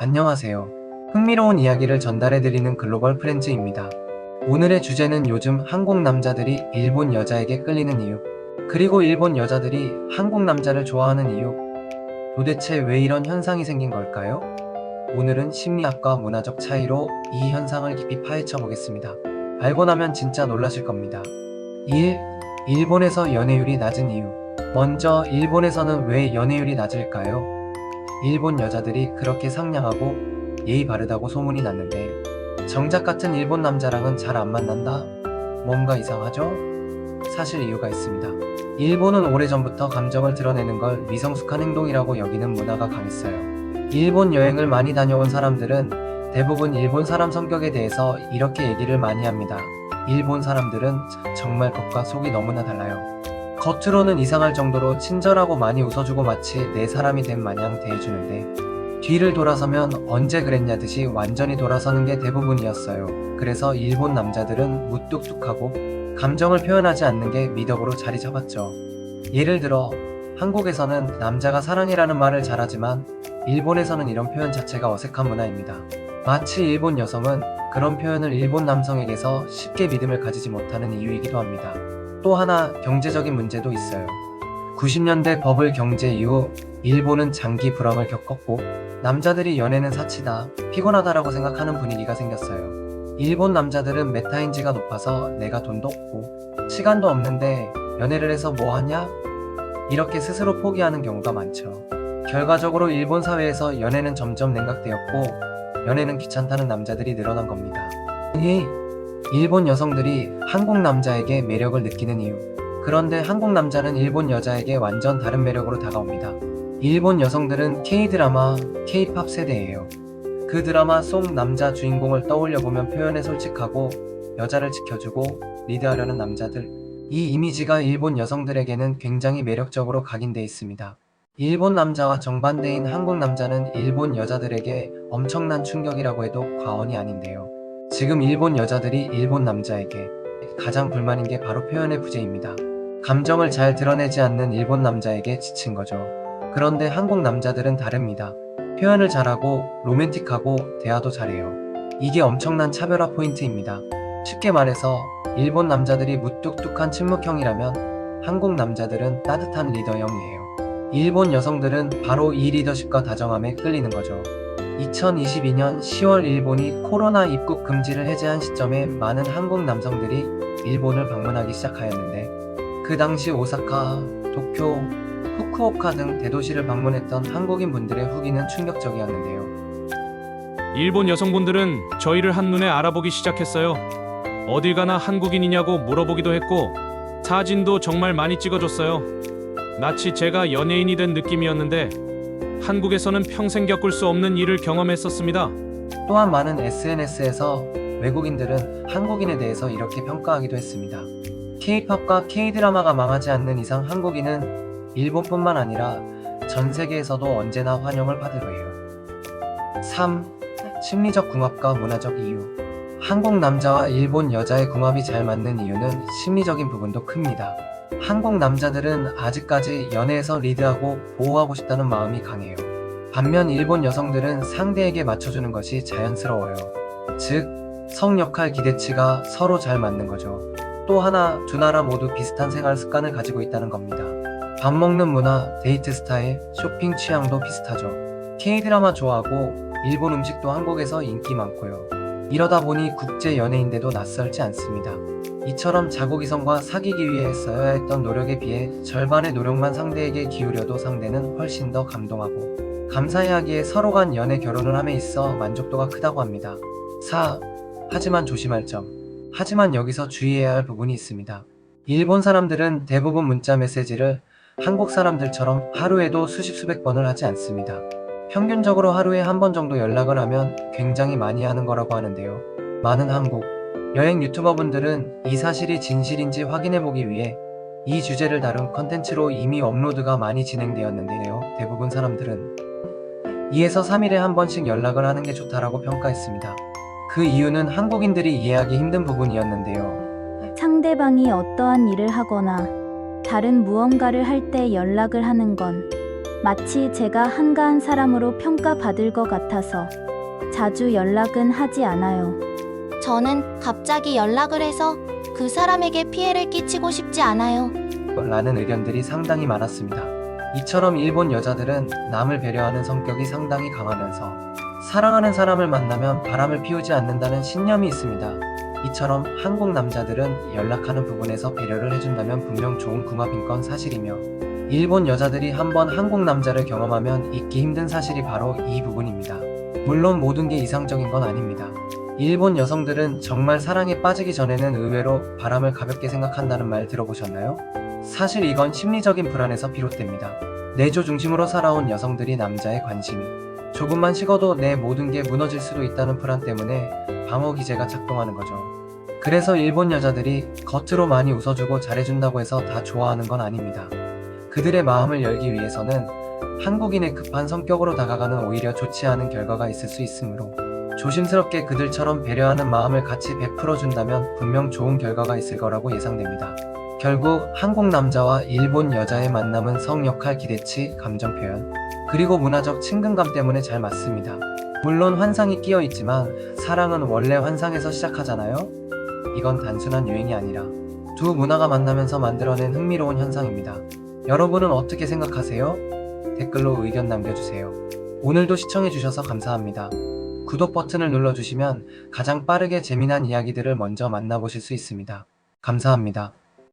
안녕하세요. 흥미로운 이야기를 전달해드리는 글로벌 프렌즈입니다. 오늘의 주제는 요즘 한국 남자들이 일본 여자에게 끌리는 이유, 그리고 일본 여자들이 한국 남자를 좋아하는 이유, 도대체 왜 이런 현상이 생긴 걸까요? 오늘은 심리학과 문화적 차이로 이 현상을 깊이 파헤쳐 보겠습니다. 알고 나면 진짜 놀라실 겁니다. 1. 일본에서 연애율이 낮은 이유. 먼저 일본에서는 왜 연애율이 낮을까요? 일본 여자들이 그렇게 상냥하고 예의 바르다고 소문이 났는데 정작 같은 일본 남자랑은 잘 안 만난다? 뭔가 이상하죠? 사실 이유가 있습니다. 일본은 오래전부터 감정을 드러내는 걸 미성숙한 행동이라고 여기는 문화가 강했어요. 일본 여행을 많이 다녀온 사람들은 대부분 일본 사람 성격에 대해서 이렇게 얘기를 많이 합니다. 일본 사람들은 정말 겉과 속이 너무나 달라요. 겉으로는 이상할 정도로 친절하고 많이 웃어주고 마치 내 사람이 된 마냥 대해주는데 뒤를 돌아서면 언제 그랬냐 듯이 완전히 돌아서는 게 대부분이었어요. 그래서 일본 남자들은 무뚝뚝하고 감정을 표현하지 않는 게 미덕으로 자리 잡았죠. 예를 들어 한국에서는 남자가 사랑해라는 말을 잘하지만 일본에서는 이런 표현 자체가 어색한 문화입니다. 마치 일본 여성은 그런 표현을 일본 남성에게서 쉽게 믿음을 가지지 못하는 이유이기도 합니다. 또 하나 경제적인 문제도 있어요. 90년대 버블 경제 이후 일본은 장기 불황을 겪었고 남자들이 연애는 사치다, 피곤하다라고 생각하는 분위기가 생겼어요. 일본 남자들은 메타인지가 높아서 내가 돈도 없고 시간도 없는데 연애를 해서 뭐 하냐? 이렇게 스스로 포기하는 경우가 많죠. 결과적으로 일본 사회에서 연애는 점점 냉각되었고 연애는 귀찮다는 남자들이 늘어난 겁니다. 일본 여성들이 한국 남자에게 매력을 느끼는 이유. 그런데 한국 남자는 일본 여자에게 완전 다른 매력으로 다가옵니다. 일본 여성들은 K-드라마, K-팝 세대예요. 그 드라마 속 남자 주인공을 떠올려보면 표현에 솔직하고 여자를 지켜주고 리드하려는 남자들. 이 이미지가 일본 여성들에게는 굉장히 매력적으로 각인돼 있습니다. 일본 남자와 정반대인 한국 남자는 일본 여자들에게 엄청난 충격이라고 해도 과언이 아닌데요. 지금 일본 여자들이 일본 남자에게 가장 불만인 게 바로 표현의 부재입니다. 감정을 잘 드러내지 않는 일본 남자에게 지친 거죠. 그런데 한국 남자들은 다릅니다. 표현을 잘하고 로맨틱하고 대화도 잘해요. 이게 엄청난 차별화 포인트입니다. 쉽게 말해서 일본 남자들이 무뚝뚝한 침묵형이라면 한국 남자들은 따뜻한 리더형이에요. 일본 여성들은 바로 이 리더십과 다정함에 끌리는 거죠. 2022년 10월 일본이 코로나 입국 금지를 해제한 시점에 많은 한국 남성들이 일본을 방문하기 시작하였는데 그 당시 오사카, 도쿄, 후쿠오카 등 대도시를 방문했던 한국인 분들의 후기는 충격적이었는데요. 일본 여성분들은 저희를 한눈에 알아보기 시작했어요. 어딜 가나 한국인이냐고 물어보기도 했고 사진도 정말 많이 찍어줬어요. 마치 제가 연예인이 된 느낌이었는데 한국에서는 평생 겪을 수 없는 일을 경험했었습니다. 또한 많은 SNS에서 외국인들은 한국인에 대해서 이렇게 평가하기도 했습니다. K-팝과 K-드라마가 망하지 않는 이상 한국인은 일본뿐만 아니라 전 세계에서도 언제나 환영을 받으려 해요. 3. 심리적 궁합과 문화적 이유. 한국 남자와 일본 여자의 궁합이 잘 맞는 이유는 심리적인 부분도 큽니다. 한국 남자들은 아직까지 연애에서 리드하고 보호하고 싶다는 마음이 강해요. 반면 일본 여성들은 상대에게 맞춰주는 것이 자연스러워요. 즉, 성역할 기대치가 서로 잘 맞는 거죠. 또 하나, 두 나라 모두 비슷한 생활 습관을 가지고 있다는 겁니다. 밥 먹는 문화, 데이트 스타일, 쇼핑 취향도 비슷하죠. K-드라마 좋아하고 일본 음식도 한국에서 인기 많고요. 이러다 보니 국제 연애인데도 낯설지 않습니다. 이처럼 자국이성과 사귀기 위해 써야 했던 노력에 비해 절반의 노력만 상대에게 기울여도 상대는 훨씬 더 감동하고 감사해하기에 서로 간 연애 결혼을 함에 있어 만족도가 크다고 합니다. 4. 하지만 조심할 점. 하지만 여기서 주의해야 할 부분이 있습니다. 일본 사람들은 대부분 문자 메시지를 한국 사람들처럼 하루에도 수십 수백 번을 하지 않습니다. 평균적으로 하루에 한 번 정도 연락을 하면 굉장히 많이 하는 거라고 하는데요. 많은 한국 여행 유튜버분들은 이 사실이 진실인지 확인해보기 위해 이 주제를 다룬 컨텐츠로 이미 업로드가 많이 진행되었는데요. 대부분 사람들은 2에서 3일에 한 번씩 연락을 하는 게 좋다라고 평가했습니다. 그 이유는 한국인들이 이해하기 힘든 부분이었는데요. 상대방이 어떠한 일을 하거나 다른 무언가를 할 때 연락을 하는 건 마치 제가 한가한 사람으로 평가받을 것 같아서 자주 연락은 하지 않아요. 저는 갑자기 연락을 해서 그 사람에게 피해를 끼치고 싶지 않아요. 라는 의견들이 상당히 많았습니다. 이처럼 일본 여자들은 남을 배려하는 성격이 상당히 강하면서 사랑하는 사람을 만나면 바람을 피우지 않는다는 신념이 있습니다. 이처럼 한국 남자들은 연락하는 부분에서 배려를 해준다면 분명 좋은 궁합인 건 사실이며, 일본 여자들이 한번 한국 남자를 경험하면 잊기 힘든 사실이 바로 이 부분입니다. 물론 모든 게 이상적인 건 아닙니다. 일본 여성들은 정말 사랑에 빠지기 전에는 의외로 바람을 가볍게 생각한다는 말 들어보셨나요? 사실 이건 심리적인 불안에서 비롯됩니다. 내조 중심으로 살아온 여성들이 남자의 관심이 조금만 식어도 내 모든 게 무너질 수도 있다는 불안 때문에 방어 기제가 작동하는 거죠. 그래서 일본 여자들이 겉으로 많이 웃어주고 잘해준다고 해서 다 좋아하는 건 아닙니다. 그들의 마음을 열기 위해서는 한국인의 급한 성격으로 다가가는 오히려 좋지 않은 결과가 있을 수 있으므로 조심스럽게 그들처럼 배려하는 마음을 같이 베풀어준다면 분명 좋은 결과가 있을 거라고 예상됩니다. 결국 한국 남자와 일본 여자의 만남은 성역할 기대치, 감정 표현, 그리고 문화적 친근감 때문에 잘 맞습니다. 물론 환상이 끼어 있지만 사랑은 원래 환상에서 시작하잖아요? 이건 단순한 유행이 아니라 두 문화가 만나면서 만들어낸 흥미로운 현상입니다. 여러분은 어떻게 생각하세요? 댓글로 의견 남겨주세요. 오늘도 시청해주셔서 감사합니다. 구독 버튼을 눌러주시면 가장 빠르게 재미난 이야기들을 먼저 만나보실 수 있습니다. 감사합니다.